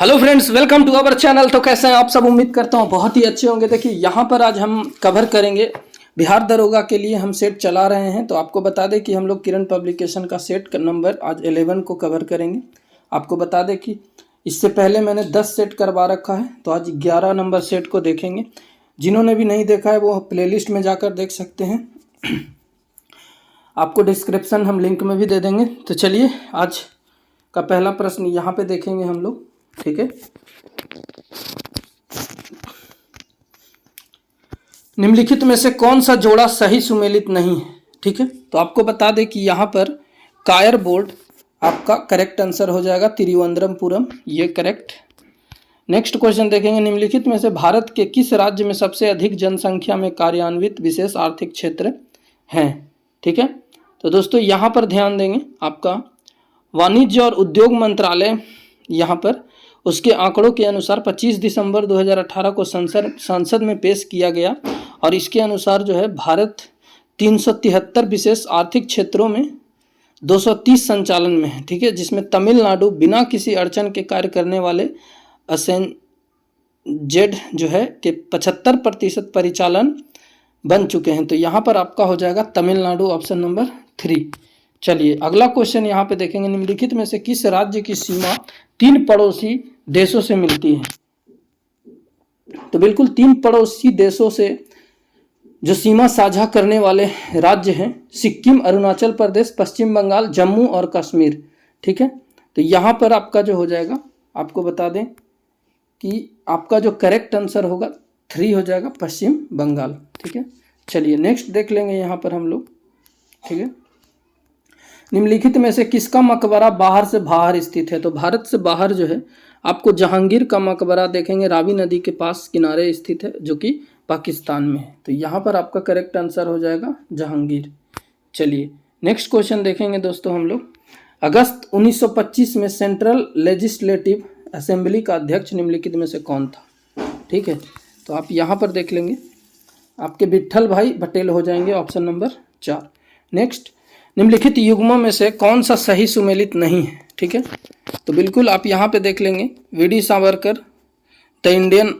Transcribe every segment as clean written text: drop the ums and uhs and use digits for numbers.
Hello friends, welcome to our channel. तो कैसे हैं आप सब? उम्मीद करता हूँ बहुत ही अच्छे होंगे। देखिए यहाँ पर आज हम कवर करेंगे बिहार दरोगा के लिए हम सेट चला रहे हैं। तो आपको बता दें कि हम लोग किरण पब्लिकेशन का सेट नंबर आज 11 को कवर करेंगे। आपको बता दें कि इससे पहले मैंने 10 सेट करवा रखा है, तो आज 11 नंबर सेट को देखेंगे। जिन्होंने भी नहीं देखा है वो प्लेलिस्ट में जाकर देख सकते हैं। आपको डिस्क्रिप्शन हम लिंक में भी दे देंगे। तो चलिए आज का पहला प्रश्न यहाँ पे देखेंगे हम लोग, ठीक है। निम्नलिखित में से कौन सा जोड़ा सही सुमेलित नहीं है, ठीक है। तो आपको बता दें कि यहाँ पर कायर बोर्ड आपका करेक्ट आंसर हो जाएगा, तिरुवनंतपुरम, ये करेक्ट। नेक्स्ट क्वेश्चन देखेंगे, निम्नलिखित में से भारत के किस राज्य में सबसे अधिक जनसंख्या में कार्यान्वित विशेष आर्थिक क्षेत्र हैं, ठीक है। तो दोस्तों यहाँ पर ध्यान देंगे, आपका वाणिज्य और उद्योग मंत्रालय यहाँ पर उसके आंकड़ों के अनुसार 25 दिसंबर 2018 को संसद में पेश किया गया और इसके अनुसार जो है भारत 373 विशेष आर्थिक क्षेत्रों में 230 संचालन में है, ठीक है। जिसमें तमिलनाडु बिना किसी अड़चन के कार्य करने वाले जेड जो है कि 75% परिचालन बन चुके हैं। तो यहाँ पर आपका हो जाएगा तमिलनाडु, ऑप्शन नंबर 3। चलिए अगला क्वेश्चन यहाँ पे देखेंगे, निम्नलिखित में से किस राज्य की सीमा 3 पड़ोसी देशों से मिलती है। तो बिल्कुल 3 पड़ोसी देशों से जो सीमा साझा करने वाले राज्य हैं, सिक्किम, अरुणाचल प्रदेश, पश्चिम बंगाल, जम्मू और कश्मीर, ठीक है। तो यहाँ पर आपका जो हो जाएगा, आपको बता दें कि आपका जो करेक्ट आंसर होगा 3 हो जाएगा, पश्चिम बंगाल, ठीक है। चलिए नेक्स्ट देख लेंगे यहाँ पर हम लोग, ठीक है। निम्नलिखित में से किसका मकबरा बाहर से बाहर स्थित है। तो भारत से बाहर जो है आपको जहांगीर का मकबरा देखेंगे, रावी नदी के पास किनारे स्थित है, जो कि पाकिस्तान में है। तो यहाँ पर आपका करेक्ट आंसर हो जाएगा जहांगीर। चलिए नेक्स्ट क्वेश्चन देखेंगे दोस्तों हम लोग, अगस्त 1925 में सेंट्रल लेजिस्लेटिव असेंबली का अध्यक्ष निम्नलिखित में से कौन था, ठीक है। तो आप यहाँ पर देख लेंगे, आपके विट्ठल भाई पटेल हो जाएंगे, ऑप्शन नंबर 4। नेक्स्ट, निम्नलिखित युग्मों में से कौन सा सही सुमेलित नहीं है, ठीक है। तो बिल्कुल आप यहाँ पे देख लेंगे, VD. Savarkar, the Indian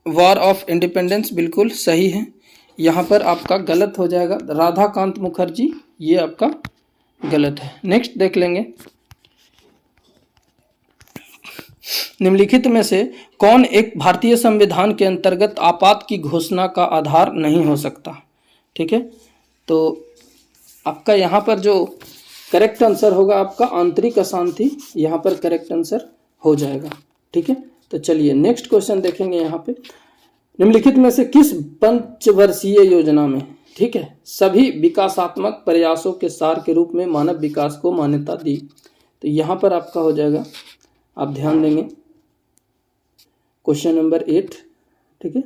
war of independence, बिल्कुल सही है। यहाँ पर आपका गलत हो जाएगा राधाकांत मुखर्जी, ये आपका गलत है। नेक्स्ट देख लेंगे, निम्नलिखित में से कौन एक भारतीय संविधान के अंतर्गत आपात की घोषणा का आधार नहीं हो सकता, ठीक है। तो आपका यहाँ पर जो करेक्ट आंसर होगा आपका आंतरिक अशांति, यहाँ पर करेक्ट आंसर हो जाएगा, ठीक है। तो चलिए नेक्स्ट क्वेश्चन देखेंगे यहाँ पे, निम्नलिखित में से किस पंचवर्षीय योजना में, ठीक है, सभी विकासात्मक प्रयासों के सार के रूप में मानव विकास को मान्यता दी। तो यहाँ पर आपका हो जाएगा, आप ध्यान देंगे, क्वेश्चन नंबर 8, ठीक है,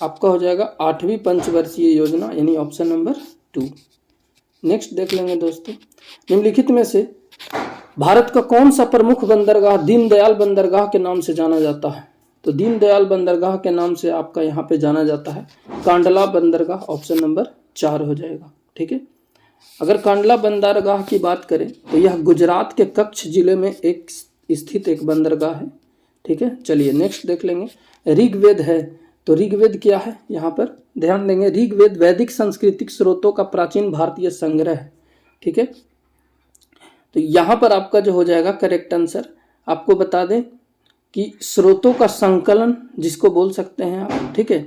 आपका हो जाएगा 8वीं पंचवर्षीय योजना, यानी ऑप्शन नंबर 2। नेक्स्ट देख लेंगे दोस्तों, निम्नलिखित में से भारत का कौन सा प्रमुख बंदरगाह दीनदयाल बंदरगाह के नाम से जाना जाता है। तो दीनदयाल बंदरगाह के नाम से आपका यहाँ पे जाना जाता है कांडला बंदरगाह, ऑप्शन नंबर 4 हो जाएगा, ठीक है। अगर कांडला बंदरगाह की बात करें तो यह गुजरात के कच्छ जिले में एक स्थित एक बंदरगाह है, ठीक है। चलिए नेक्स्ट देख लेंगे, ऋग्वेद है। तो ऋग्वेद क्या है, यहाँ पर ध्यान देंगे, ऋग्वेद वैदिक सांस्कृतिक स्रोतों का प्राचीन भारतीय संग्रह है, ठीक है। तो यहाँ पर आपका जो हो जाएगा करेक्ट आंसर, आपको बता दें कि स्रोतों का संकलन जिसको बोल सकते हैं आप, ठीक है।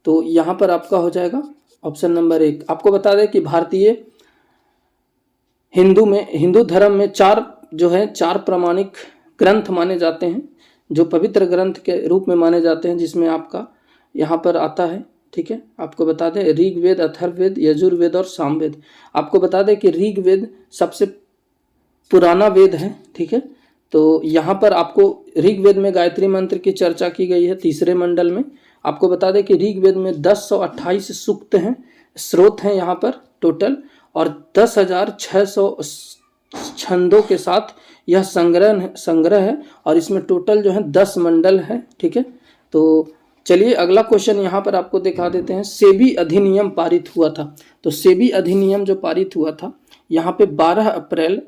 तो यहाँ पर आपका हो जाएगा ऑप्शन नंबर 1। आपको बता दें कि भारतीय हिंदू धर्म में 4 प्रमाणिक ग्रंथ माने जाते हैं, जो पवित्र ग्रंथ के रूप में माने जाते हैं, जिसमें आपका यहाँ पर आता है, ठीक है। आपको बता दें ऋग्वेद, अथर्ववेद, यजुर्वेद और सामवेद। आपको बता दें कि ऋग्वेद सबसे पुराना वेद है, ठीक है। तो यहाँ पर आपको ऋग्वेद में गायत्री मंत्र की चर्चा की गई है 3रे मंडल में। आपको बता दें कि ऋग्वेद में 1028 सूक्त हैं, स्रोत हैं यहाँ पर टोटल, और 10,600 छंदों के साथ यह संग्रह है, और इसमें टोटल जो है 10 मंडल है, ठीक है। तो चलिए अगला क्वेश्चन यहाँ पर आपको दिखा देते हैं, सेबी अधिनियम पारित हुआ था। तो सेबी अधिनियम जो पारित हुआ था यहाँ पे 12 अप्रैल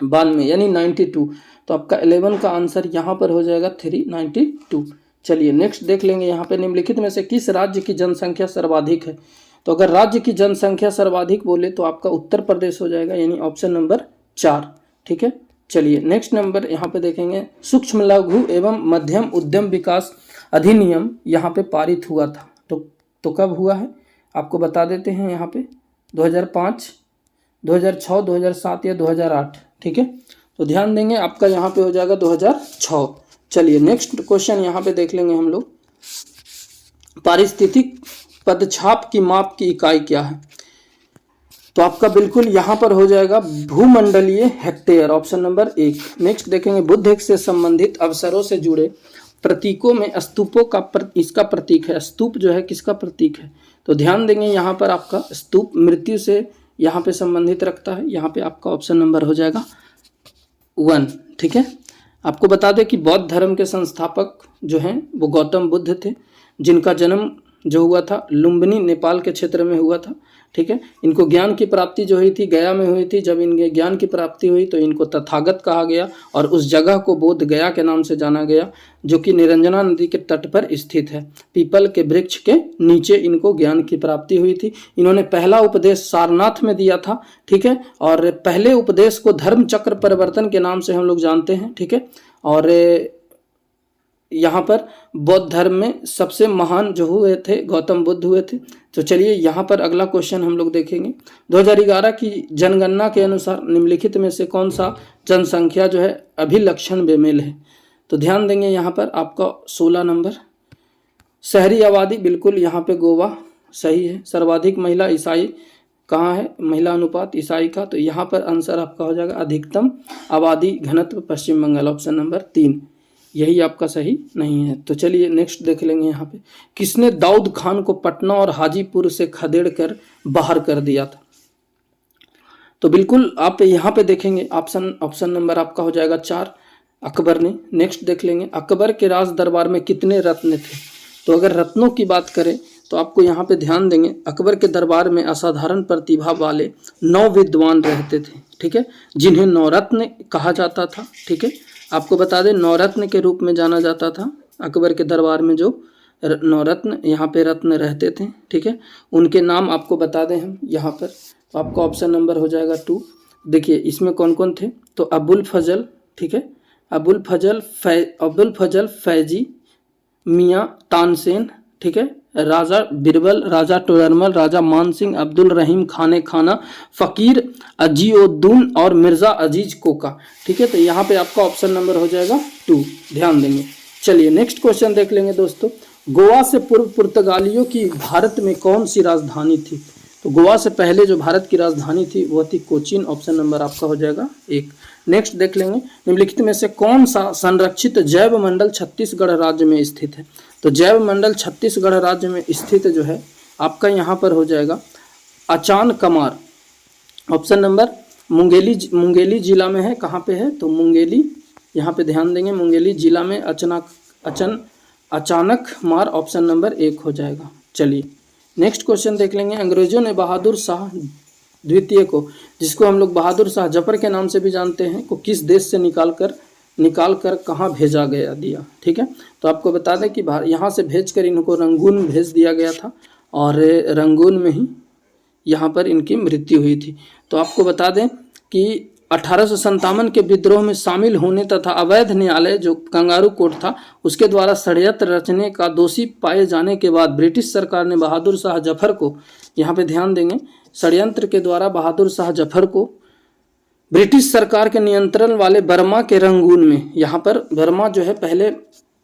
92 यानी 92। तो आपका 11 का आंसर यहाँ पर हो जाएगा 392। चलिए नेक्स्ट देख लेंगे यहाँ पे, निम्नलिखित में से किस राज्य की जनसंख्या सर्वाधिक है। तो अगर राज्य की जनसंख्या सर्वाधिक बोले तो आपका उत्तर प्रदेश हो जाएगा, यानी ऑप्शन नंबर 4। ठीक है, चलिए नेक्स्ट नंबर यहाँ पे देखेंगे, सूक्ष्म लघु एवं मध्यम उद्यम विकास अधिनियम यहाँ पे पारित हुआ था। तो कब हुआ है आपको बता देते हैं यहाँ पे, 2005, 2006, 2007 या 2008। ठीक है, तो ध्यान देंगे आपका यहाँ पे हो जाएगा 2006। चलिए नेक्स्ट क्वेश्चन यहाँ पे देख लेंगे हम लोग, पारिस्थितिक पदछाप की माप की इकाई क्या है। तो आपका बिल्कुल यहाँ पर हो जाएगा भूमंडलीय हेक्टेयर, ऑप्शन नंबर 1। नेक्स्ट देखेंगे, बुद्ध से संबंधित अवसरों से जुड़े प्रतीकों में स्तूपों का इसका प्रतीक है। स्तूप जो है किसका प्रतीक है। तो ध्यान देंगे यहाँ पर आपका स्तूप मृत्यु से यहाँ पे संबंधित रखता है। यहाँ पे आपका ऑप्शन नंबर हो जाएगा 1। ठीक है, आपको बता दें कि बौद्ध धर्म के संस्थापक जो हैं वो गौतम बुद्ध थे, जिनका जन्म जो हुआ था लुम्बिनी नेपाल के क्षेत्र में हुआ था। ठीक है, इनको ज्ञान की प्राप्ति जो हुई थी गया में हुई थी। जब इनके ज्ञान की प्राप्ति हुई तो इनको तथागत कहा गया और उस जगह को बोध गया के नाम से जाना गया, जो कि निरंजना नदी के तट पर स्थित है। पीपल के वृक्ष के नीचे इनको ज्ञान की प्राप्ति हुई थी। इन्होंने पहला उपदेश सारनाथ में दिया था। ठीक है, और पहले उपदेश को धर्म चक्र परिवर्तन के नाम से हम लोग जानते हैं। ठीक है, और यहाँ पर बौद्ध धर्म में सबसे महान जो हुए थे गौतम बुद्ध हुए थे। तो चलिए यहाँ पर अगला क्वेश्चन हम लोग देखेंगे, 2011 की जनगणना के अनुसार निम्नलिखित में से कौन सा जनसंख्या जो है अभिलक्षण बेमेल है। तो ध्यान देंगे यहाँ पर आपका 16 नंबर, शहरी आबादी बिल्कुल यहाँ पे गोवा सही है। सर्वाधिक महिला ईसाई कहाँ है, महिला अनुपात ईसाई का। तो यहाँ पर आंसर आपका हो जाएगा अधिकतम आबादी घनत्व पश्चिम बंगाल, ऑप्शन नंबर 3, यही आपका सही नहीं है। तो चलिए नेक्स्ट देख लेंगे यहाँ पे, किसने दाऊद खान को पटना और हाजीपुर से खदेड़ कर बाहर कर दिया था। तो बिल्कुल आप यहाँ पे देखेंगे ऑप्शन नंबर आपका हो जाएगा 4, अकबर ने। नेक्स्ट देख लेंगे, अकबर के राज दरबार में कितने रत्न थे। तो अगर रत्नों की बात करें तो आपको यहाँ पे ध्यान देंगे, अकबर के दरबार में असाधारण प्रतिभा वाले 9 विद्वान रहते थे। ठीक है, जिन्हें नवरत्न कहा जाता था। ठीक है, आपको बता दें नवरत्न के रूप में जाना जाता था। अकबर के दरबार में जो नवरत्न यहाँ पे रत्न रहते थे, ठीक है, उनके नाम आपको बता दें हम यहाँ पर। तो आपका ऑप्शन नंबर हो जाएगा 2। देखिए इसमें कौन कौन थे, तो अबुल फजल, ठीक है, अबुल फजल फैजी, मियाँ तानसेन, ठीक है, राजा बिरबल, राजा टोडरमल, राजा मानसिंह, अब्दुल रहीम खाने खाना, फ़कीर अजीउद्दीन और मिर्ज़ा अजीज कोका। ठीक है, तो यहाँ पे आपका ऑप्शन नंबर हो जाएगा 2, ध्यान देंगे। चलिए नेक्स्ट क्वेश्चन देख लेंगे दोस्तों, गोवा से पूर्व पुर्तगालियों की भारत में कौन सी राजधानी थी। तो गोवा से पहले जो भारत की राजधानी थी वह थी कोचीन, ऑप्शन नंबर आपका हो जाएगा 1। नेक्स्ट देख लेंगे, निम्नलिखित में से कौन सा संरक्षित जैव मंडल छत्तीसगढ़ राज्य में स्थित है। तो जैव मंडल छत्तीसगढ़ राज्य में स्थित जो है आपका यहाँ पर हो जाएगा अचान कमार, ऑप्शन नंबर मुंगेली जिला में है। कहाँ पे है, तो मुंगेली, यहाँ पे ध्यान देंगे, मुंगेली जिला में अचानक मार, ऑप्शन नंबर 1 हो जाएगा। चलिए नेक्स्ट क्वेश्चन देख लेंगे, अंग्रेजों ने बहादुर शाह द्वितीय को, जिसको हम लोग बहादुर शाह जफर के नाम से भी जानते हैं, को किस देश से निकाल कर कहाँ भेजा गया दिया। ठीक है, तो आपको बता दें कि यहाँ से भेजकर इनको रंगून भेज दिया गया था और रंगून में ही यहाँ पर इनकी मृत्यु हुई थी। तो आपको बता दें कि 1857 के विद्रोह में शामिल होने तथा अवैध न्यायालय जो कंगारू कोर्ट था उसके द्वारा षड्यंत्र रचने का दोषी पाए जाने के बाद ब्रिटिश सरकार ने बहादुर शाह जफर को, यहाँ पे ध्यान देंगे, षड्यंत्र के द्वारा बहादुर शाह जफर को ब्रिटिश सरकार के नियंत्रण वाले बर्मा के रंगून में, यहाँ पर बर्मा जो है पहले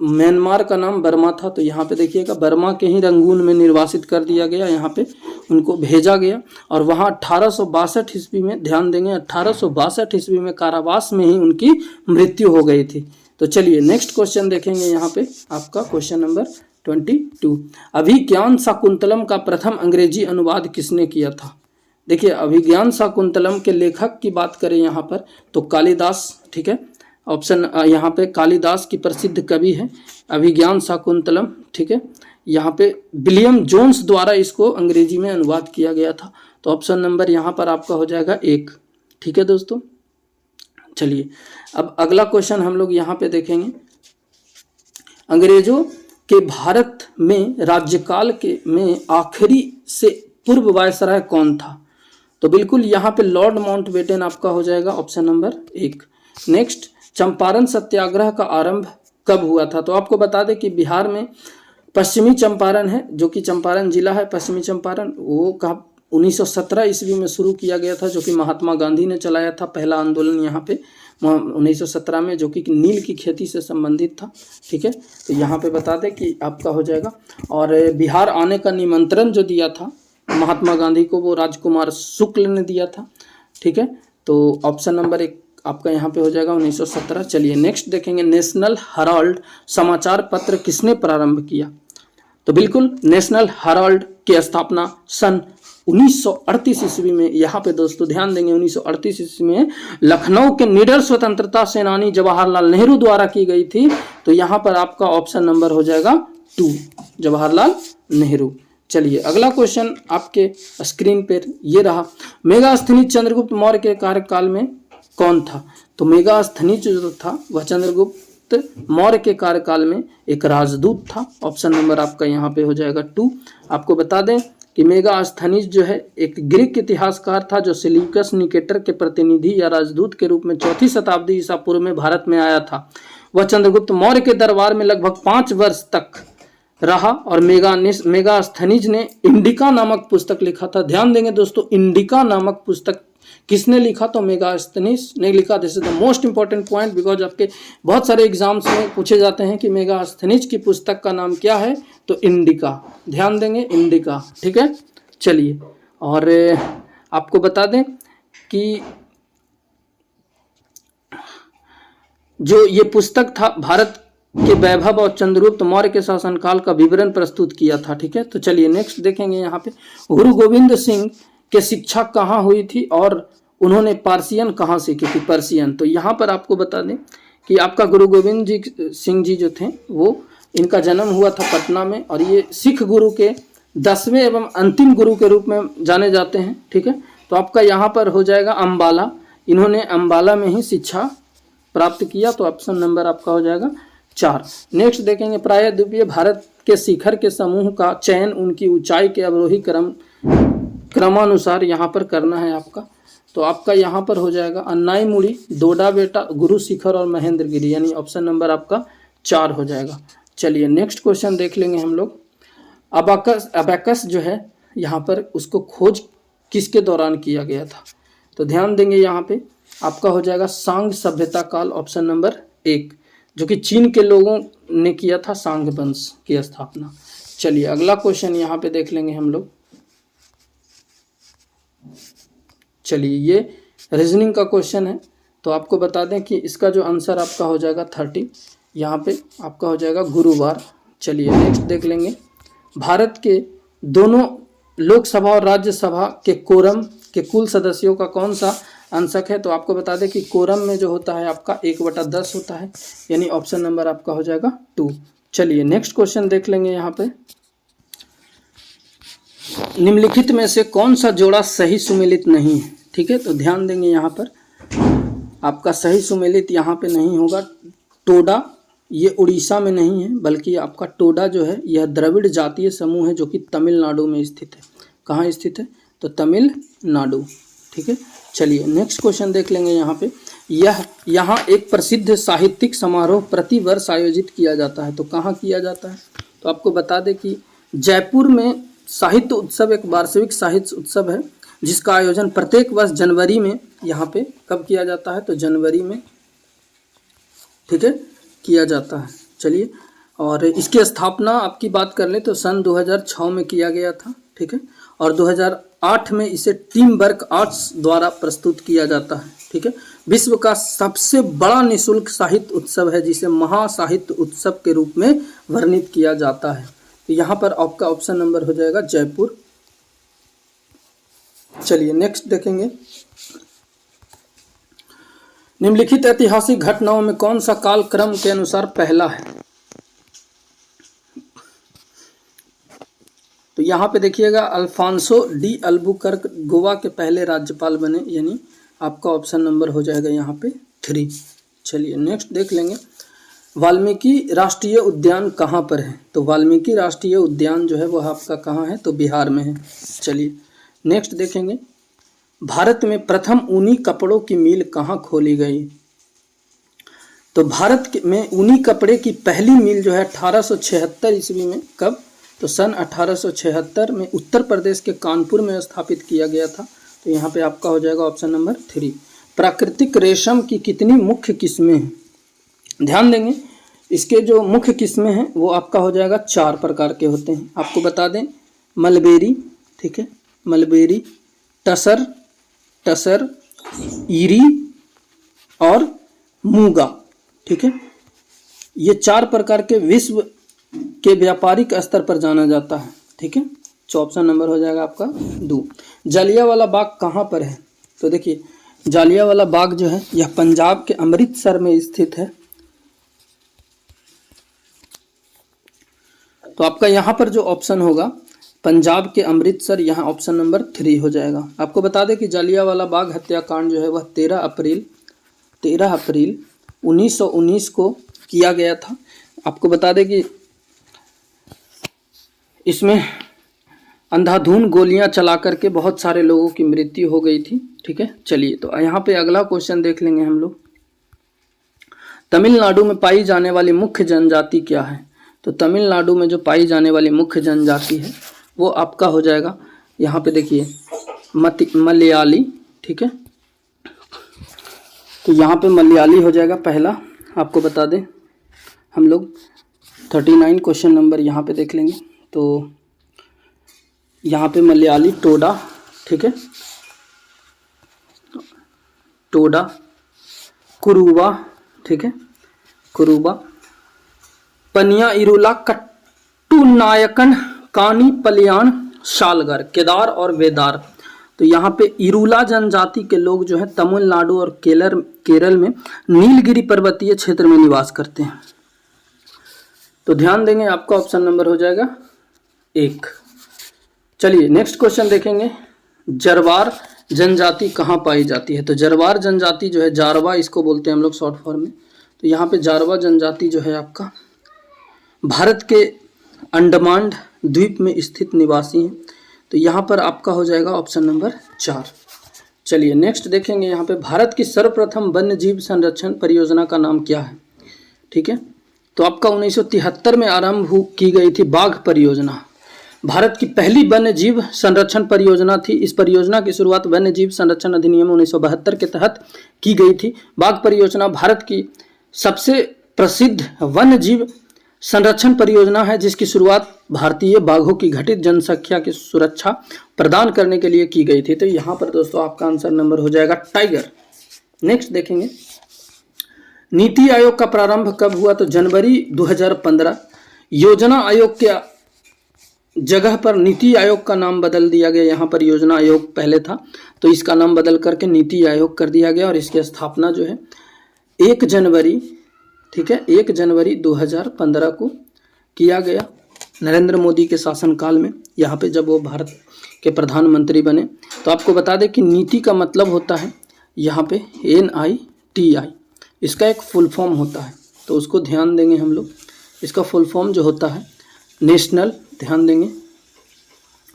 म्यांमार का नाम बर्मा था, तो यहाँ पे देखिएगा बर्मा के ही रंगून में निर्वासित कर दिया गया, यहाँ पे उनको भेजा गया और वहाँ 1862 ईस्वी में, ध्यान देंगे 1862 ईस्वी में कारावास में ही उनकी मृत्यु हो गई थी। तो चलिए नेक्स्ट क्वेश्चन देखेंगे, यहाँ पे आपका क्वेश्चन नंबर 22, अभिज्ञान शाकुंतलम का प्रथम अंग्रेजी अनुवाद किसने किया था। देखिए अभिज्ञान शाकुंतलम के लेखक की बात करें यहाँ पर तो कालिदास, ठीक है, ऑप्शन यहाँ पे कालिदास की प्रसिद्ध कवि है अभिज्ञान शाकुंतलम। ठीक है, यहाँ पे विलियम जोन्स द्वारा इसको अंग्रेजी में अनुवाद किया गया था। तो ऑप्शन नंबर यहाँ पर आपका हो जाएगा 1। ठीक है दोस्तों, चलिए अब अगला क्वेश्चन हम लोग यहाँ पे देखेंगे, अंग्रेजों के भारत में राज्यकाल के में आखिरी से पूर्व वायसराय कौन था? तो बिल्कुल यहाँ पे लॉर्ड माउंटबेटन आपका हो जाएगा ऑप्शन नंबर 1। नेक्स्ट, चंपारण सत्याग्रह का आरंभ कब हुआ था? तो आपको बता दें कि बिहार में पश्चिमी चंपारण है, जो कि चंपारण जिला है, पश्चिमी चंपारण, वो कहाँ 1917 ईस्वी में शुरू किया गया था, जो कि महात्मा गांधी ने चलाया था पहला आंदोलन यहाँ पे 1917 में, जो कि नील की खेती से संबंधित था। ठीक है, तो यहाँ पे बता दें कि आपका हो जाएगा। और बिहार आने का निमंत्रण जो दिया था महात्मा गांधी को, वो राजकुमार शुक्ल ने दिया था। ठीक है, तो ऑप्शन नंबर 1 आपका यहाँ पे हो जाएगा 1917। चलिए नेक्स्ट देखेंगे, नेशनल हेराल्ड समाचार पत्र किसने प्रारंभ किया? तो बिल्कुल नेशनल हेराल्ड की स्थापना सन 1938 ईस्वी में, यहाँ पे दोस्तों ध्यान देंगे 1938 ईस्वी में लखनऊ के निडर स्वतंत्रता सेनानी जवाहरलाल नेहरू द्वारा की गई थी। तो यहाँ पर आपका ऑप्शन नंबर हो जाएगा 2, जवाहरलाल नेहरू। चलिए अगला क्वेश्चन आपके स्क्रीन पर ये रहा, मेगास्थनीज चंद्रगुप्त मौर्य के कार्यकाल में कौन था? तो मेगास्थनीज जो था वह चंद्रगुप्त मौर्य के कार्यकाल में एक राजदूत था। ऑप्शन नंबर आपका यहाँ पे हो जाएगा 2। आपको बता दें कि मेगास्थनीज जो है एक ग्रीक इतिहासकार था, जो सेल्यूकस निकेटर के प्रतिनिधि या राजदूत के रूप में 4वीं शताब्दी ईसा पूर्व में भारत में आया था। वह चंद्रगुप्त मौर्य के दरबार में लगभग 5 वर्ष तक रहा और मेगास्थनीज ने इंडिका नामक पुस्तक लिखा था। ध्यान देंगे दोस्तों, इंडिका नामक पुस्तक किसने लिखा? तो मेगास्थनीज ने लिखा। This is the most important point, because आपके बहुत सारे एग्जाम्स में पूछे जाते हैं कि मेगास्थनीज की पुस्तक का नाम क्या है, तो इंडिका। ध्यान देंगे इंडिका। ठीक है, चलिए और आपको बता दें कि जो ये पुस्तक था भारत के वैभव और चंद्रगुप्त मौर्य के शासनकाल का विवरण प्रस्तुत किया था। ठीक है, तो चलिए नेक्स्ट देखेंगे यहाँ पे, गुरु गोविंद सिंह के शिक्षा कहाँ हुई थी और उन्होंने पार्सियन कहाँ सीखी थी? पर्सियन। तो यहाँ पर आपको बता दें कि आपका गुरु गोविंद सिंह जी जो थे, वो इनका जन्म हुआ था पटना में और ये सिख गुरु के 10वें एवं अंतिम गुरु के रूप में जाने जाते हैं। ठीक है, तो आपका यहाँ पर हो जाएगा अम्बाला, इन्होंने अम्बाला में ही शिक्षा प्राप्त किया। तो ऑप्शन नंबर आपका हो जाएगा 4। नेक्स्ट देखेंगे, प्रायद्वीपीय भारत के शिखर के समूह का चयन उनकी ऊंचाई के अवरोही क्रमानुसार यहाँ पर करना है आपका। तो आपका यहाँ पर हो जाएगा अन्नाईमुड़ी, डोडा बेटा, गुरु शिखर और महेंद्रगिरी, यानी ऑप्शन नंबर आपका 4 हो जाएगा। चलिए नेक्स्ट क्वेश्चन देख लेंगे हम लोग, अबैकस जो है यहाँ पर उसको खोज किसके दौरान किया गया था? तो ध्यान देंगे यहाँ पे आपका हो जाएगा सांग सभ्यता काल, ऑप्शन नंबर 1, जो कि चीन के लोगों ने किया था सांग वंश की स्थापना। चलिए अगला क्वेश्चन यहाँ पे देख लेंगे हम लोग। चलिए ये रीजनिंग का क्वेश्चन है, तो आपको बता दें कि इसका जो आंसर आपका हो जाएगा 30, यहाँ पे आपका हो जाएगा गुरुवार। चलिए नेक्स्ट देख लेंगे, भारत के दोनों लोकसभा और राज्यसभा के कोरम के कुल सदस्यों का कौन सा अंशक है? तो आपको बता दें कि कोरम में जो होता है आपका 1/10 होता है, यानी ऑप्शन नंबर आपका हो जाएगा 2। चलिए नेक्स्ट क्वेश्चन देख लेंगे यहाँ पे, निम्नलिखित में से कौन सा जोड़ा सही सुमेलित नहीं है? ठीक है, तो ध्यान देंगे यहाँ पर आपका सही सुमेलित यहाँ पे नहीं होगा। टोडा ये उड़ीसा में नहीं है, बल्कि आपका टोडा जो है यह द्रविड़ जातीय समूह है, जो कि तमिलनाडु में स्थित है। कहाँ स्थित है? तो तमिलनाडु। ठीक है, चलिए नेक्स्ट क्वेश्चन देख लेंगे यहाँ पे, यहाँ एक प्रसिद्ध साहित्यिक समारोह प्रतिवर्ष आयोजित किया जाता है। तो कहाँ किया जाता है? तो आपको बता दें कि जयपुर में साहित्य उत्सव एक वार्षिक साहित्य उत्सव है, जिसका आयोजन प्रत्येक वर्ष जनवरी में यहाँ पे कब किया जाता है? तो जनवरी में, ठीक है, किया जाता है। चलिए, और इसकी स्थापना आपकी बात कर लें तो सन 2006 में किया गया था। ठीक है, और 2008 में इसे टीम वर्क आर्ट्स द्वारा प्रस्तुत किया जाता है। ठीक है, विश्व का सबसे बड़ा निःशुल्क साहित्य उत्सव है, जिसे महासाहित्य उत्सव के रूप में वर्णित किया जाता है। तो यहाँ पर आपका ऑप्शन नंबर हो जाएगा जयपुर। चलिए नेक्स्ट देखेंगे, निम्नलिखित ऐतिहासिक घटनाओं में कौन सा काल क्रम के अनुसार पहला है? तो यहाँ पे देखिएगा, अल्फांसो डी अल्बुकर्क गोवा के पहले राज्यपाल बने, यानी आपका ऑप्शन नंबर हो जाएगा यहाँ पे 3। चलिए नेक्स्ट देख लेंगे, वाल्मीकि राष्ट्रीय उद्यान कहाँ पर है? तो वाल्मीकि राष्ट्रीय उद्यान जो है वह आपका कहाँ है? तो बिहार में है। चलिए नेक्स्ट देखेंगे, भारत में प्रथम ऊनी कपड़ों की मिल कहाँ खोली गई? तो भारत में ऊनी कपड़े की पहली मिल जो है 1876 ईस्वी में, कब? तो सन 1876 में उत्तर प्रदेश के कानपुर में स्थापित किया गया था। तो यहाँ पे आपका हो जाएगा ऑप्शन नंबर 3। प्राकृतिक रेशम की कितनी मुख्य किस्में हैं? ध्यान देंगे, इसके जो मुख्य किस्में हैं वो आपका हो जाएगा 4 प्रकार के होते हैं। आपको बता दें, मलबेरी, ठीक है, मलबेरी, टसर, ईरी और मूंगा, ठीक है। ये 4 प्रकार के विश्व के व्यापारिक स्तर पर जाना जाता है, ठीक है। तो ऑप्शन नंबर हो जाएगा आपका 2। जालियांवाला बाग कहाँ पर है? तो देखिए, जालियांवाला बाग जो है यह पंजाब के अमृतसर में स्थित है। तो आपका यहाँ पर जो ऑप्शन होगा पंजाब के अमृतसर, यहाँ ऑप्शन नंबर 3 हो जाएगा। आपको बता दें कि जालियांवाला बाग हत्याकांड जो है वह 13 अप्रैल 1919 को किया गया था। आपको बता दें कि इसमें अंधाधुंध गोलियां चला करके बहुत सारे लोगों की मृत्यु हो गई थी, ठीक है। चलिए तो यहाँ पे अगला क्वेश्चन देख लेंगे हम लोग, तमिलनाडु में पाई जाने वाली मुख्य जनजाति क्या है? तो तमिलनाडु में जो पाई जाने वाली मुख्य जनजाति है वो आपका हो जाएगा, यहाँ पे देखिए, मलयाली, ठीक है। तो यहाँ पे मलयाली हो जाएगा पहला। आपको बता दें हम लोग 39 क्वेश्चन नंबर यहाँ पे देख लेंगे। तो यहाँ पे मलयाली टोडा, ठीक है, टोडा, कुरुबा, ठीक है, कुरुबा, पनिया, इरुला, कट्टुनायकन, कानी, पलियान, शालगर, केदार और वेदार। तो यहाँ पे इरुला जनजाति के लोग जो है तमिलनाडु और केरल में नीलगिरी पर्वतीय क्षेत्र में निवास करते हैं। तो ध्यान देंगे, आपका ऑप्शन नंबर हो जाएगा 1। चलिए नेक्स्ट क्वेश्चन देखेंगे, जरवार जनजाति कहाँ पाई जाती है? तो जरवार जनजाति जो है, जारवा इसको बोलते हैं हम लोग शॉर्ट फॉर्म में। तो यहाँ पे जारवा जनजाति जो है आपका भारत के अंडमान द्वीप में स्थित निवासी हैं। तो यहाँ पर आपका हो जाएगा ऑप्शन नंबर 4। चलिए नेक्स्ट देखेंगे, यहाँ पे भारत की सर्वप्रथम वन्य जीव संरक्षण परियोजना का नाम क्या है? ठीक है, तो आपका 1973 में आरंभ की गई थी बाघ परियोजना। भारत की पहली वन्य जीव संरक्षण परियोजना थी। इस परियोजना की शुरुआत वन्य जीव संरक्षण अधिनियम 1972 के तहत की गई थी। बाघ परियोजना भारत की सबसे प्रसिद्ध वन्य जीव संरक्षण परियोजना है, जिसकी शुरुआत भारतीय बाघों की घटित जनसंख्या की सुरक्षा प्रदान करने के लिए की गई थी। तो यहाँ पर दोस्तों आपका आंसर नंबर हो जाएगा टाइगर। नेक्स्ट देखेंगे, नीति आयोग का प्रारंभ कब हुआ? तो जनवरी 2015। योजना आयोग के जगह पर नीति आयोग का नाम बदल दिया गया। यहाँ पर योजना आयोग पहले था, तो इसका नाम बदल करके नीति आयोग कर दिया गया और इसकी स्थापना जो है 1 जनवरी, ठीक है, 1 जनवरी 2015 को किया गया नरेंद्र मोदी के शासनकाल में, यहाँ पे जब वो भारत के प्रधानमंत्री बने। तो आपको बता दें कि नीति का मतलब होता है यहाँ पे NITI, इसका एक फुल फॉर्म होता है, तो उसको ध्यान देंगे हम लोग। इसका फुल फॉर्म जो होता है नेशनल, ध्यान देंगे,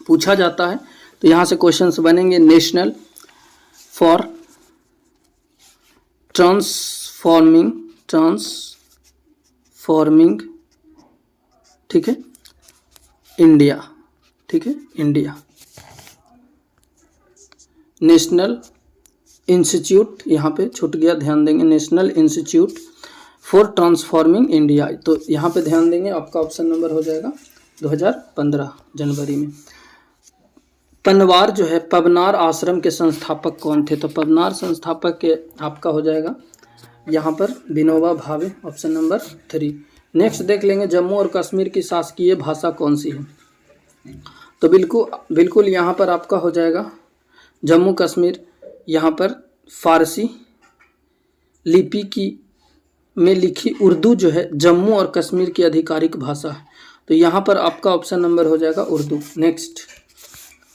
पूछा जाता है तो यहाँ से क्वेश्चंस बनेंगे, नेशनल फॉर ट्रांसफॉर्मिंग, ठीक है, इंडिया, ठीक है, इंडिया। नेशनल इंस्टीट्यूट, यहाँ पे छूट गया, ध्यान देंगे, national institute for transforming India. तो यहाँ पे ध्यान देंगे, आपका ऑप्शन नंबर हो जाएगा 2015 जनवरी में। पनवार जो है, पवनार आश्रम के संस्थापक कौन थे? तो पवनार संस्थापक के आपका हो जाएगा यहाँ पर Vinoba Bhave, option number 3। Next देख लेंगे, जम्मू और कश्मीर की शासकीय भाषा कौन सी है? तो बिल्कुल यहाँ पर आपका हो जाएगा जम्मू कश्मीर, यहाँ पर फारसी लिपि में लिखी उर्दू जो है जम्मू और कश्मीर की आधिकारिक भाषा है। तो यहाँ पर आपका ऑप्शन नंबर हो जाएगा उर्दू। नेक्स्ट,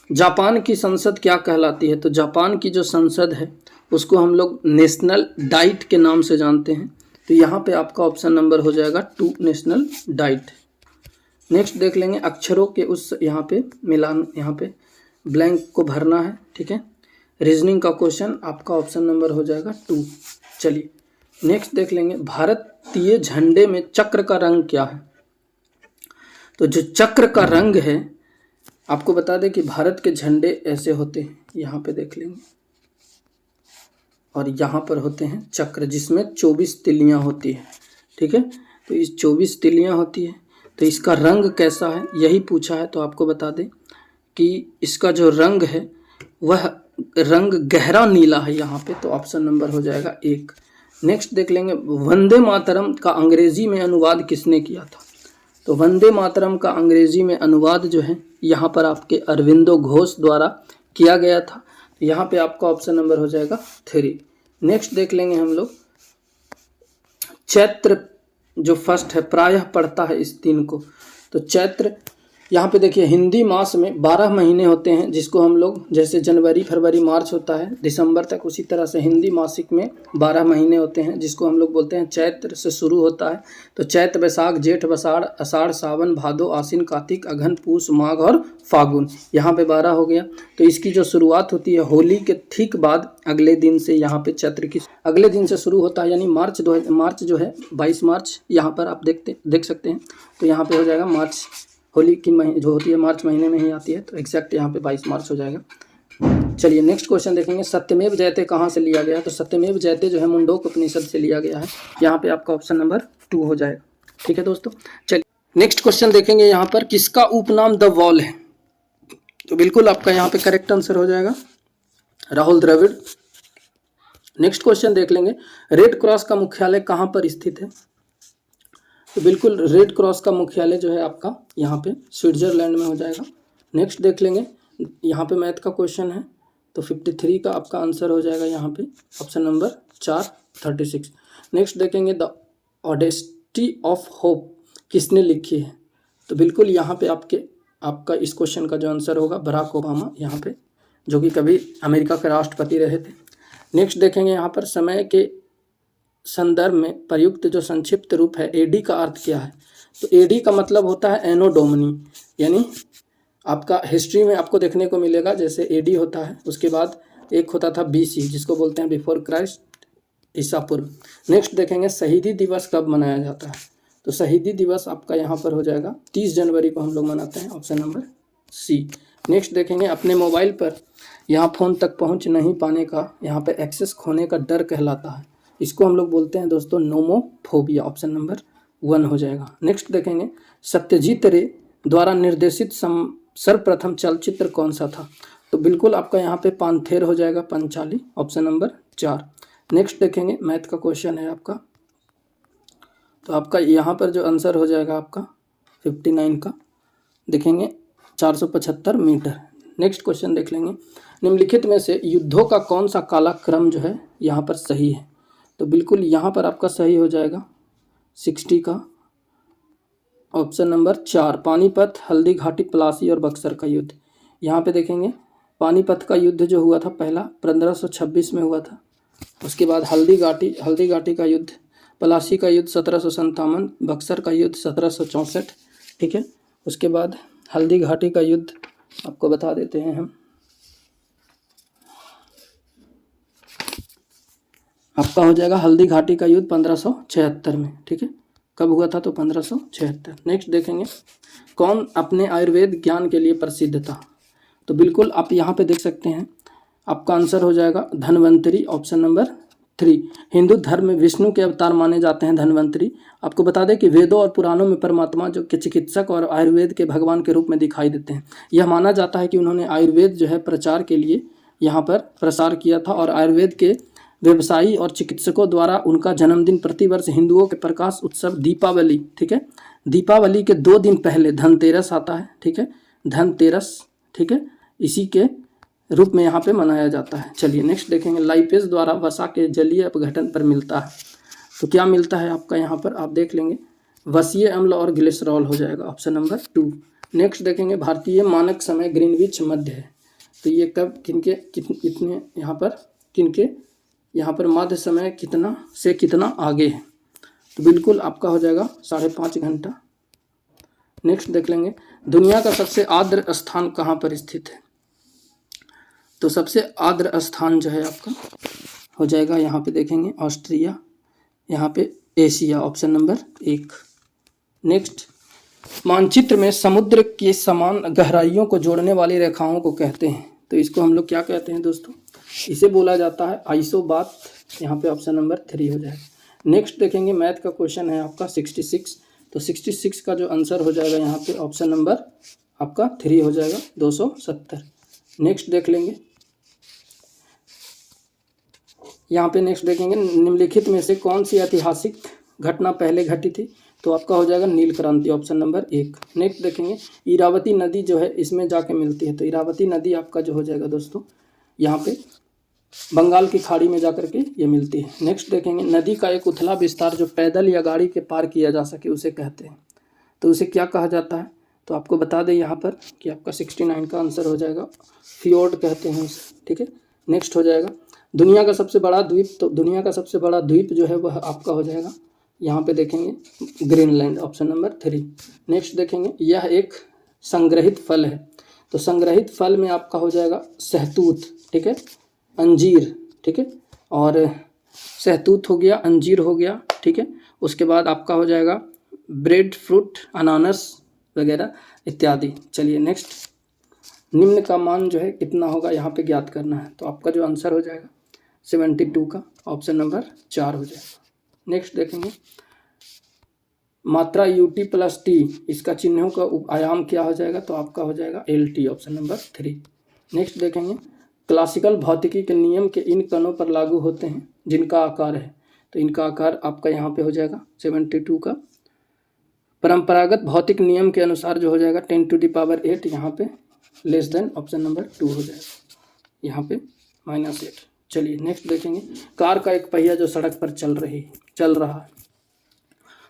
जापान की संसद क्या कहलाती है? तो जापान की जो संसद है उसको हम लोग नेशनल डाइट के नाम से जानते हैं। तो यहाँ पे आपका ऑप्शन नंबर हो जाएगा 2 नेशनल डाइट। नेक्स्ट देख लेंगे अक्षरों के उस यहाँ पे मिलान, यहाँ पे ब्लैंक को भरना है, ठीक है। रीजनिंग का क्वेश्चन आपका ऑप्शन नंबर हो जाएगा 2। चलिए नेक्स्ट देख लेंगे भारतीय झंडे में चक्र का रंग क्या है। तो जो चक्र का रंग है आपको बता दें कि भारत के झंडे ऐसे होते हैं, यहाँ पे देख लेंगे, और यहाँ पर होते हैं चक्र जिसमें 24 तिलियाँ होती है, ठीक है। तो इस 24 तिलियाँ होती है, तो इसका रंग कैसा है यही पूछा है। तो आपको बता दें कि इसका जो रंग है वह रंग गहरा नीला है यहाँ पे, तो ऑप्शन नंबर हो जाएगा 1। नेक्स्ट देख लेंगे वंदे मातरम का अंग्रेजी में अनुवाद किसने किया था। तो वंदे मातरम का अंग्रेजी में अनुवाद जो है यहाँ पर आपके अरविंदो घोष द्वारा किया गया था। तो यहाँ पे आपका ऑप्शन नंबर हो जाएगा 3। नेक्स्ट देख लेंगे हम लोग चैत्र जो फर्स्ट है प्रायः पड़ता है इस दिन को। तो चैत्र यहाँ पे देखिए हिंदी मास में 12 महीने होते हैं, जिसको हम लोग जैसे जनवरी फरवरी मार्च होता है दिसंबर तक, उसी तरह से हिंदी मासिक में 12 महीने होते हैं जिसको हम लोग बोलते हैं चैत्र से शुरू होता है। तो चैत्र वैशाख जेठ बसाड़ अषाढ़ सावन भादो आश्विन कार्तिक अघन पूस माघ और फागुन, यहाँ पे 12 हो गया। तो इसकी जो शुरुआत होती है होली के ठीक बाद अगले दिन से, यहाँ पे चैत्र की अगले दिन से शुरू होता है, यानी मार्च जो है 22 मार्च यहाँ पर आप देख सकते हैं। तो यहाँ पे हो जाएगा मार्च, होली की महीने जो होती है मार्च महीने में ही आती है, तो एग्जैक्ट यहाँ पे 22 मार्च हो जाएगा। चलिए नेक्स्ट क्वेश्चन देखेंगे सत्यमेव जयते कहाँ से लिया गया। तो सत्यमेव जयते जो है मुंडोक उपनिषद से लिया गया है, यहाँ पे आपका ऑप्शन नंबर 2 हो जाएगा, ठीक है दोस्तों। चलिए नेक्स्ट क्वेश्चन देखेंगे यहाँ पर किसका उपनाम द वॉल है। तो बिल्कुल आपका यहाँ पे करेक्ट आंसर हो जाएगा राहुल द्रविड़। नेक्स्ट क्वेश्चन देख लेंगे रेड क्रॉस का मुख्यालय कहाँ पर स्थित है। तो बिल्कुल रेड क्रॉस का मुख्यालय जो है आपका यहाँ पे स्विट्जरलैंड में हो जाएगा। नेक्स्ट देख लेंगे यहाँ पे मैथ का क्वेश्चन है, तो 53 का आपका आंसर हो जाएगा यहाँ पे ऑप्शन नंबर 4 36। नेक्स्ट देखेंगे द ऑडेस्टी ऑफ होप किसने लिखी है। तो बिल्कुल यहाँ पे आपका इस क्वेश्चन का जो आंसर होगा बराक ओबामा, यहाँ पे जो कि कभी अमेरिका के राष्ट्रपति रहे थे। नेक्स्ट देखेंगे यहाँ पर समय के संदर्भ में प्रयुक्त जो संक्षिप्त रूप है एडी का अर्थ क्या है। तो एडी का मतलब होता है एनो डोमिनी, यानी आपका हिस्ट्री में आपको देखने को मिलेगा जैसे एडी होता है, उसके बाद एक होता था बीसी जिसको बोलते हैं बिफोर क्राइस्ट, ईसा पूर्व। नेक्स्ट देखेंगे शहीदी दिवस कब मनाया जाता है। तो शहीदी दिवस आपका यहाँ पर हो जाएगा 30 जनवरी को हम लोग मनाते हैं, ऑप्शन नंबर सी। नेक्स्ट देखेंगे अपने मोबाइल पर यहाँ फ़ोन तक पहुँच नहीं पाने का यहाँ पर एक्सेस खोने का डर कहलाता है, इसको हम लोग बोलते हैं दोस्तों नोमोफोबिया, ऑप्शन नंबर 1 हो जाएगा। नेक्स्ट देखेंगे सत्यजीत रे द्वारा निर्देशित सर्वप्रथम चलचित्र कौन सा था। तो बिल्कुल आपका यहाँ पे पांथेर हो जाएगा पंचाली, ऑप्शन नंबर 4। नेक्स्ट देखेंगे मैथ का क्वेश्चन है आपका, तो आपका यहाँ पर जो आंसर हो जाएगा आपका 59 का देखेंगे 475 मीटर। नेक्स्ट क्वेश्चन देख लेंगे निम्नलिखित में से युद्धों का कौन सा काला क्रम जो है यहाँ पर सही है। तो बिल्कुल यहाँ पर आपका सही हो जाएगा 60 का ऑप्शन नंबर 4 पानीपत हल्दी घाटी प्लासी और बक्सर का युद्ध। यहाँ पे देखेंगे पानीपत का युद्ध जो हुआ था पहला 1526 में हुआ था, उसके बाद हल्दी घाटी का युद्ध, प्लासी का युद्ध 1757, बक्सर का युद्ध 1764, ठीक है। उसके बाद हल्दी घाटी का युद्ध आपको बता देते हैं हम, आपका हो जाएगा हल्दी घाटी का युद्ध 1576 में, ठीक है। कब हुआ था तो 1576। नेक्स्ट देखेंगे कौन अपने आयुर्वेद ज्ञान के लिए प्रसिद्ध था। तो बिल्कुल आप यहाँ पे देख सकते हैं आपका आंसर हो जाएगा धन्वंतरी, ऑप्शन नंबर 3। हिंदू धर्म में विष्णु के अवतार माने जाते हैं धन्वंतरी। आपको बता दें कि वेदों और पुराणों में परमात्मा जो कि चिकित्सक और आयुर्वेद के भगवान के रूप में दिखाई देते हैं। यह माना जाता है कि उन्होंने आयुर्वेद जो है प्रचार के लिए यहाँ पर प्रसार किया था और आयुर्वेद के व्यवसायी और चिकित्सकों द्वारा उनका जन्मदिन प्रतिवर्ष हिंदुओं के प्रकाश उत्सव दीपावली, ठीक है, दीपावली के 2 दिन पहले धनतेरस आता है, ठीक है, धनतेरस, ठीक है, इसी के रूप में यहाँ पे मनाया जाता है। चलिए नेक्स्ट देखेंगे लाइपेज द्वारा वसा के जलीय अपघटन पर मिलता है। तो क्या मिलता है आपका यहाँ पर आप देख लेंगे वसीय अम्ल और ग्लिसरॉल हो जाएगा, ऑप्शन नंबर 2। नेक्स्ट देखेंगे भारतीय मानक समय ग्रीनविच मध्य है। तो ये कब किनके इतने यहाँ पर किनके यहाँ पर मध्य समय कितना से कितना आगे है, तो बिल्कुल आपका हो जाएगा 5.5 घंटा। नेक्स्ट देख लेंगे, दुनिया का सबसे आर्द्र स्थान कहाँ पर स्थित है, तो सबसे आर्द्र स्थान जो है आपका हो जाएगा, यहाँ पे देखेंगे ऑस्ट्रिया, यहाँ पे एशिया, ऑप्शन नंबर 1। नेक्स्ट, मानचित्र में समुद्र के समान गहराइयों को जोड़ने वाली रेखाओं को कहते हैं, तो इसको हम लोग क्या कहते हैं दोस्तों, इसे बोला जाता है आइसोबात, यहाँ पे ऑप्शन नंबर 3 हो जाएगा। नेक्स्ट देखेंगे, मैथ का क्वेश्चन है आपका 66, तो 66 का जो आंसर हो जाएगा यहाँ पे ऑप्शन नंबर आपका 3 हो जाएगा, 270। नेक्स्ट देख लेंगे, यहाँ पे नेक्स्ट देखेंगे, निम्नलिखित में से कौन सी ऐतिहासिक घटना पहले घटी थी, तो आपका हो जाएगा नील क्रांति, ऑप्शन नंबर 1। नेक्स्ट देखेंगे, इरावती नदी जो है इसमें जाके मिलती है, तो इरावती नदी आपका जो हो जाएगा दोस्तों यहाँ पे बंगाल की खाड़ी में जाकर के ये मिलती है। नेक्स्ट देखेंगे, नदी का एक उथला विस्तार जो पैदल या गाड़ी के पार किया जा सके उसे कहते हैं, तो उसे क्या कहा जाता है, तो आपको बता दें यहाँ पर कि आपका 69 का आंसर हो जाएगा, फियोर्ड कहते हैं उसे, ठीक है। नेक्स्ट हो जाएगा, दुनिया का सबसे बड़ा द्वीप, तो दुनिया का सबसे बड़ा द्वीप जो है वह आपका हो जाएगा, यहाँ पे देखेंगे ग्रीनलैंड, ऑप्शन नंबर 3। नेक्स्ट देखेंगे, यह एक संग्रहित फल है, तो संग्रहित फल में आपका हो जाएगा सहतूत, ठीक है, अंजीर, ठीक है, और सहतूत हो गया, अंजीर हो गया, ठीक है। उसके बाद आपका हो जाएगा ब्रेड फ्रूट, अनानस वगैरह इत्यादि। चलिए नेक्स्ट, निम्न का मान जो है कितना होगा यहाँ पे ज्ञात करना है, तो आपका जो आंसर हो जाएगा 72 का, ऑप्शन नंबर 4 हो जाएगा। नेक्स्ट देखेंगे, मात्रा UT + T, इसका चिन्हों का आयाम क्या हो जाएगा, तो आपका हो जाएगा LT, ऑप्शन नंबर 3। नेक्स्ट देखेंगे, क्लासिकल भौतिकी के नियम के इन कणों पर लागू होते हैं जिनका आकार है, तो इनका आकार आपका यहाँ पे हो जाएगा 72 का। परंपरागत भौतिक नियम के अनुसार जो हो जाएगा 10⁸, यहाँ पे लेस देन, ऑप्शन नंबर 2 हो जाएगा, यहाँ पे -8। चलिए नेक्स्ट देखेंगे, कार का एक पहिया जो सड़क पर चल रहा है,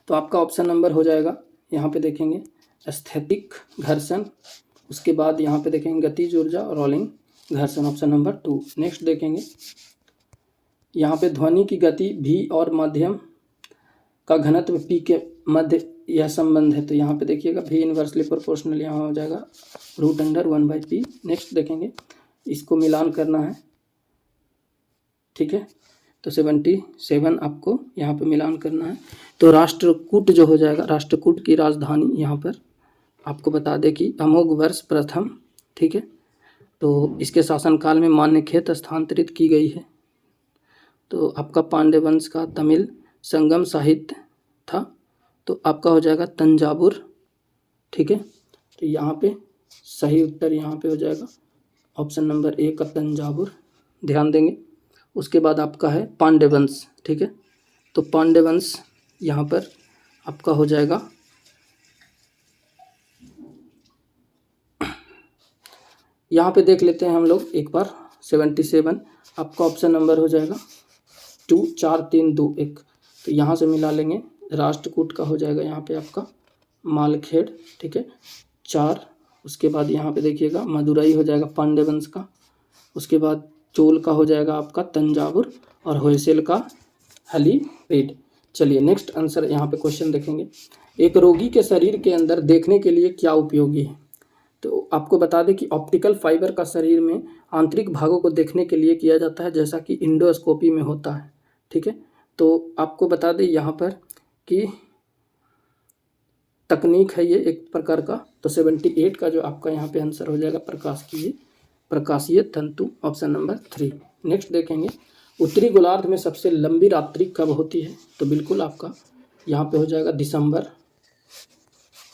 तो आपका ऑप्शन नंबर हो जाएगा, यहाँ पे देखेंगे स्थैतिक घर्षण, उसके बाद यहाँ पे देखेंगे गतिज ऊर्जा और रोलिंग घर्षण, ऑप्शन नंबर 2। नेक्स्ट देखेंगे, यहाँ पे ध्वनि की गति v और माध्यम का घनत्व p के मध्य यह संबंध है, तो यहाँ पे देखिएगा v इनवर्सली प्रोपोर्शनल, यहाँ हो जाएगा √1/p। नेक्स्ट देखेंगे, इसको मिलान करना है, ठीक है, तो 77 आपको यहाँ पे मिलान करना है। तो राष्ट्रकूट जो हो जाएगा, राष्ट्रकूट की राजधानी यहाँ पर आपको बता दें कि अमोघवर्ष प्रथम, ठीक है, तो इसके शासनकाल में मान्यखेत स्थानांतरित की गई है, तो आपका पांड्य वंश का तमिल संगम साहित्य था, तो आपका हो जाएगा तंजावुर, ठीक है, तो यहाँ पे सही उत्तर यहाँ पे हो जाएगा ऑप्शन नंबर 1 का तंजावुर, ध्यान देंगे। उसके बाद आपका है पांड्य वंश, ठीक है, तो पांड्य वंश यहाँ पर आपका हो जाएगा यहाँ पे देख लेते हैं हम लोग एक बार, 77 आपका ऑप्शन नंबर हो जाएगा 2, 4, 3, 2, 1, तो यहाँ से मिला लेंगे, राष्ट्रकूट का हो जाएगा यहाँ पे आपका मालखेड़, ठीक है, 4। उसके बाद यहाँ पे देखिएगा मदुरई हो जाएगा पांड्य वंश का, उसके बाद चोल का हो जाएगा आपका तंजावुर, और होयसल का हलीपेड। चलिए नेक्स्ट आंसर यहाँ पे क्वेश्चन देखेंगे, एक रोगी के शरीर के अंदर देखने के लिए क्या उपयोगी है, तो आपको बता दें कि ऑप्टिकल फाइबर का शरीर में आंतरिक भागों को देखने के लिए किया जाता है, जैसा कि इंडोस्कोपी में होता है, ठीक है। तो आपको बता दें यहाँ पर कि तकनीक है ये एक प्रकार का, तो 78 का जो आपका यहाँ पे आंसर हो जाएगा प्रकाशीय तंतु, ऑप्शन नंबर 3। नेक्स्ट देखेंगे, उत्तरी गोलार्ध में सबसे लंबी रात्रि कब होती है, तो बिल्कुल आपका यहाँ पे हो जाएगा दिसंबर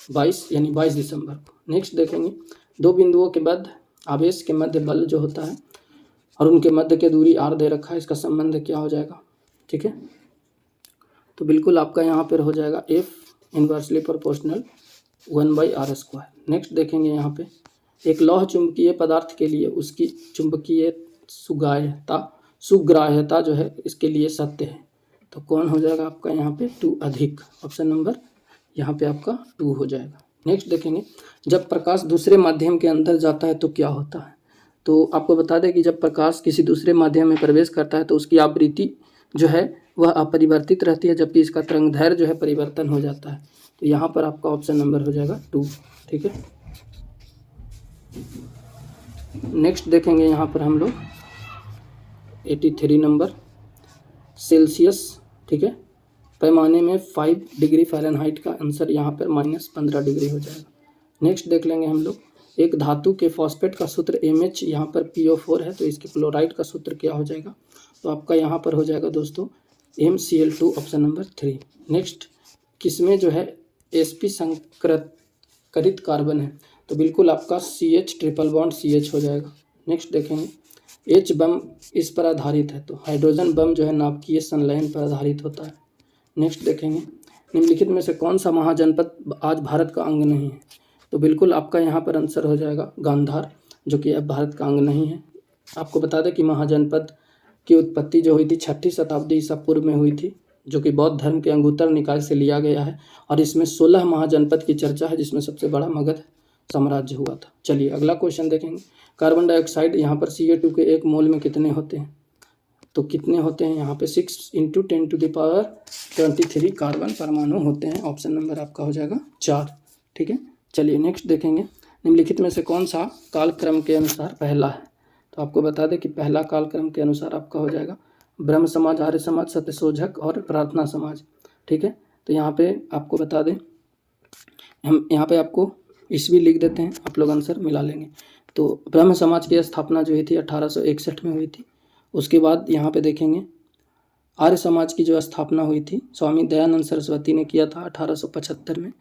22, यानी 22 दिसंबर को। नेक्स्ट देखेंगे, दो बिंदुओं के मध्य आवेश के मध्य बल जो होता है और उनके मध्य की दूरी r दे रखा है, इसका संबंध क्या हो जाएगा, ठीक है, तो बिल्कुल आपका यहाँ पर हो जाएगा F inversely proportional 1/r²। Next देखेंगे, यहाँ पे एक लौह चुंबकीय पदार्थ के लिए उसकी चुंबकीय सुग्राह्यता जो है इसके लिए सत्य है, तो कौन हो जाएगा आपका यहाँ पे 2 अधिक, ऑप्शन नंबर यहाँ पे आपका 2 हो जाएगा। नेक्स्ट देखेंगे, जब प्रकाश दूसरे माध्यम के अंदर जाता है तो क्या होता है, तो आपको बता दें कि जब प्रकाश किसी दूसरे माध्यम में प्रवेश करता है तो उसकी आवृत्ति जो है वह अपरिवर्तित रहती है, जबकि इसका तरंगदैर्घ्य जो है परिवर्तन हो जाता है। तो यहाँ पर आपका ऑप्शन नंबर हो जाएगा 2। ठीक है, नेक्स्ट देखेंगे यहाँ पर हम लोग 83 नंबर सेल्सियस। ठीक है, पैमाने में 5 डिग्री फ़ारेनहाइट का आंसर यहाँ पर -15 डिग्री हो जाएगा। नेक्स्ट देख लेंगे हम लोग, एक धातु के फॉस्फेट का सूत्र MH यहाँ पर PO4 है, तो इसके क्लोराइड का सूत्र क्या हो जाएगा? तो आपका यहाँ पर हो जाएगा दोस्तों MCl2, ऑप्शन नंबर 3। नेक्स्ट, किसमें जो है sp संकरित कार्बन है? तो बिल्कुल आपका CH ट्रिपल बॉन्ड CH हो जाएगा। नेक्स्ट देखेंगे, H बम इस पर आधारित है, तो हाइड्रोजन बम जो है नाभिकीय संलयन पर आधारित होता है। नेक्स्ट देखेंगे, निम्नलिखित में से कौन सा महाजनपद आज भारत का अंग नहीं है? तो बिल्कुल आपका यहाँ पर आंसर हो जाएगा गांधार, जो कि अब भारत का अंग नहीं है। आपको बता दें कि महाजनपद की उत्पत्ति जो हुई थी 6वीं शताब्दी ईसा पूर्व में हुई थी, जो कि बौद्ध धर्म के अंगुत्तर निकाय से लिया गया है, और इसमें 16 महाजनपद की चर्चा है, जिसमें सबसे बड़ा मगध साम्राज्य हुआ था। चलिए अगला क्वेश्चन देखेंगे, कार्बन डाइऑक्साइड यहाँ पर Ca2 के 1 मोल में कितने होते हैं? तो कितने होते हैं यहाँ पे? 6 × 10⁻23 कार्बन परमाणु होते हैं। ऑप्शन नंबर आपका हो जाएगा 4। ठीक है, चलिए नेक्स्ट देखेंगे, निम्नलिखित में से कौन सा कालक्रम के अनुसार पहला है? तो आपको बता दें कि पहला कालक्रम के अनुसार आपका हो जाएगा ब्रह्म समाज, आर्य समाज, सत्यशोधक और प्रार्थना समाज। ठीक है, तो यहाँ पे आपको बता दें, हम यहाँ पे आपको ईस्वी लिख देते हैं, आप लोग आंसर मिला लेंगे। तो ब्रह्म समाज की स्थापना जो हुई थी 1861 में हुई थी। उसके बाद यहाँ पे देखेंगे आर्य समाज की जो स्थापना हुई थी स्वामी दयानंद सरस्वती ने किया था 1875 में।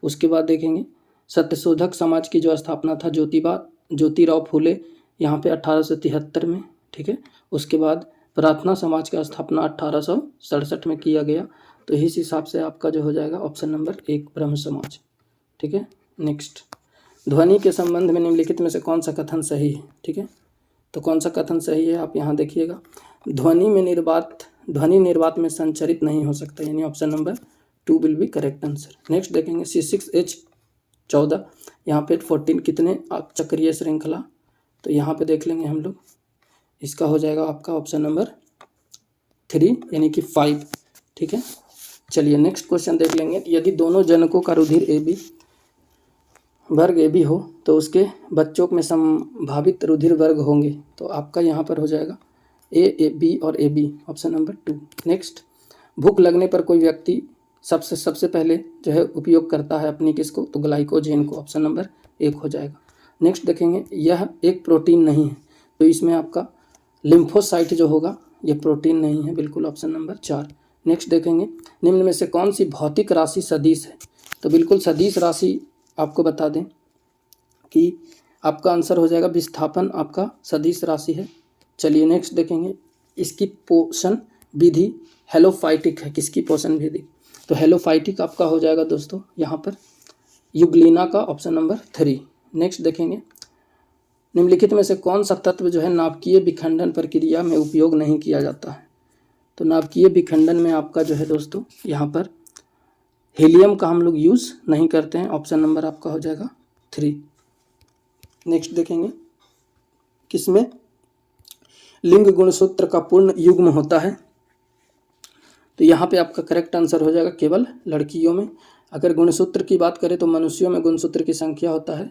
उसके बाद देखेंगे सत्यशोधक समाज की जो स्थापना था ज्योतिराव फूले यहाँ पे 1873 में। ठीक है, उसके बाद प्रार्थना समाज का स्थापना 1867 में किया गया। तो इस हिसाब से आपका जो हो जाएगा ऑप्शन नंबर 1 ब्रह्म समाज। ठीक है, नेक्स्ट, ध्वनि के संबंध में निम्नलिखित में से कौन सा कथन सही है? ठीक है, तो कौन सा कथन सही है आप यहाँ देखिएगा, ध्वनि निर्वात में संचरित नहीं हो सकता, यानी option number 2 will be correct answer. Next देखेंगे C6H14 यहाँ पे 14 कितने चक्रीय श्रृंखला? तो यहाँ पे देख लेंगे हम लोग, इसका हो जाएगा आपका ऑप्शन नंबर 3 यानी कि 5। ठीक है, चलिए नेक्स्ट क्वेश्चन देख लेंगे, यदि दोनों जनकों का रुधिर AB वर्ग AB हो तो उसके बच्चों में संभावित रुधिर वर्ग होंगे। तो आपका यहाँ पर हो जाएगा A B और AB, ऑप्शन नंबर 2। नेक्स्ट, भूख लगने पर कोई व्यक्ति सबसे पहले जो है उपयोग करता है अपनी किसको? तो ग्लाइकोजेन को, ऑप्शन नंबर 1 हो जाएगा। नेक्स्ट देखेंगे, यह एक प्रोटीन नहीं है, तो इसमें आपका लिम्फोसाइट जो होगा ये प्रोटीन नहीं है, बिल्कुल ऑप्शन नंबर 4। नेक्स्ट देखेंगे, निम्न में से कौन सी भौतिक राशि सदिश है? तो बिल्कुल सदिश राशि आपको बता दें कि आपका आंसर हो जाएगा विस्थापन, आपका सदिश राशि है। चलिए नेक्स्ट देखेंगे, इसकी पोषण विधि हेलोफाइटिक है। किसकी पोषण विधि? तो हेलोफाइटिक आपका हो जाएगा दोस्तों यहाँ पर यूग्लिना का, ऑप्शन नंबर 3। नेक्स्ट देखेंगे, निम्नलिखित में से कौन सा तत्व जो है नाभिकीय विखंडन प्रक्रिया में उपयोग नहीं किया जाता है? तो नाभिकीय विखंडन में आपका जो है दोस्तों यहाँ पर हीलियम का हम लोग यूज़ नहीं करते हैं, ऑप्शन नंबर आपका हो जाएगा 3। नेक्स्ट देखेंगे, किसमें लिंग गुणसूत्र का पूर्ण युग्म होता है? तो यहाँ पे आपका करेक्ट आंसर हो जाएगा केवल लड़कियों में। अगर गुणसूत्र की बात करें तो मनुष्यों में गुणसूत्र की संख्या होता है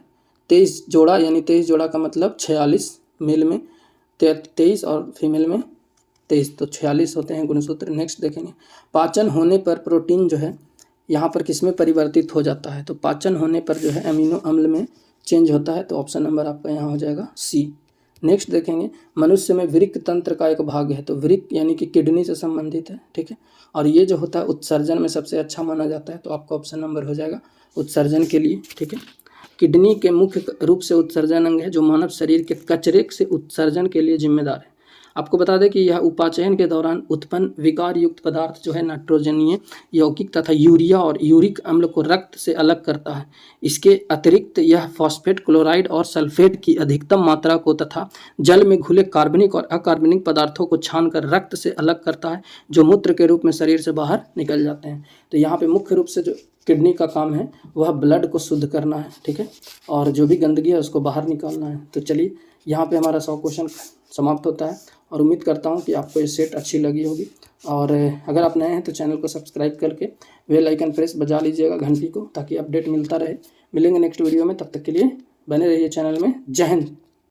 23 जोड़ा, यानी 23 जोड़ा का मतलब 46, मेल में 23 और फीमेल में 23, तो 46 होते हैं गुणसूत्र। नेक्स्ट देखेंगे, पाचन होने पर प्रोटीन जो है यहाँ पर किस में परिवर्तित हो जाता है? तो पाचन होने पर जो है अमीनो अम्ल में चेंज होता है, तो ऑप्शन नंबर आपका यहाँ हो जाएगा C। नेक्स्ट देखेंगे, मनुष्य में वृक्क तंत्र का एक भाग है, तो वृक्क यानी कि किडनी से संबंधित है। ठीक है, और ये जो होता है उत्सर्जन में सबसे अच्छा माना जाता है, तो आपका ऑप्शन नंबर हो जाएगा उत्सर्जन के लिए। ठीक है, किडनी के मुख्य रूप से उत्सर्जन अंग है जो मानव शरीर के कचरे से उत्सर्जन के लिए जिम्मेदार है। आपको बता दें कि यह उपाचयन के दौरान उत्पन्न विकार युक्त पदार्थ जो है नाइट्रोजनीय यौगिक तथा यूरिया और यूरिक अम्ल को रक्त से अलग करता है। इसके अतिरिक्त यह फॉस्फेट, क्लोराइड और सल्फेट की अधिकतम मात्रा को तथा जल में घुले कार्बनिक और अकार्बनिक पदार्थों को छानकर रक्त से अलग करता है, जो मूत्र के रूप में शरीर से बाहर निकल जाते हैं। तो यहाँ पे मुख्य रूप से जो किडनी का काम है वह ब्लड को शुद्ध करना है। ठीक है, और जो भी गंदगी है उसको बाहर निकालना है। तो चलिए यहाँ पे हमारा 100 क्वेश्चन समाप्त होता है और उम्मीद करता हूँ कि आपको ये सेट अच्छी लगी होगी। और अगर आप नए हैं तो चैनल को सब्सक्राइब करके बेल आइकन प्रेस बजा लीजिएगा घंटी को, ताकि अपडेट मिलता रहे। मिलेंगे नेक्स्ट वीडियो में, तब तक के लिए बने रहिए चैनल में। जय हिंद।